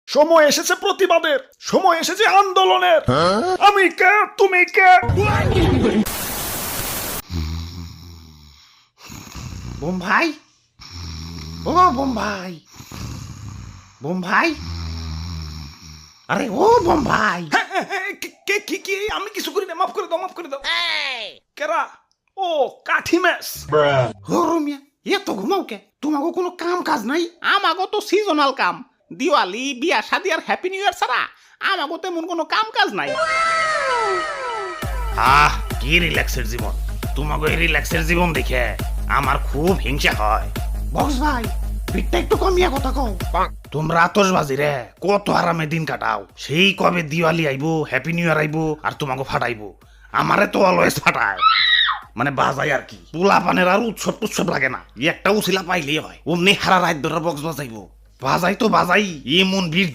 সময় এসেছে প্রতিবাদের, সময় এসেছে আন্দোলনের। আমি কে, তুমি কে? বোম্বাই, ও বোম্বাই, বোম্বাই, আরে ও বোম্বাই। কি আমি কিছু করি না, মাফ করে দাও, মাফ করে দাও। কেরা? ও কাঠি মেস। ও রুমিয়া, এত ঘুমাও কে? তোমাকে কোনো কাম কাজ নাই? আমাগো তো সিজনাল কাম, দিওয়ালি, বিয়া শাদি আর হ্যাপি নিউ ইয়ার ছাড়া আমাগো তেমন কোনো কাম কাজ নাই। আহ, কি রিল্যাক্সের জীবন! তোমাকে এই রিল্যাক্সের জীবন দেখে আমার খুব হিংসা হয়। বক্স ভাই, পিঠটা একটু কমিয়া কথা কও। তোমরা আতশবাজি রে কত আরামে দিন কাটাও। সেই কবে দিওয়ালি আইবো, হ্যাপি নিউ ইয়ার আইবো, আর তোমাকে ফাটাইবো। আমারে তো অলওয়েজ ফাটায়, মানে বাজাই আর কি। পোলা পানের আর উৎসব টুৎসব লাগে না, একটা উছিলা পাইলেই হয়। অমনি হারা রাত ধরে বক্স বাজাইবো। বাজাই তো বাজাই, এমন ভিড়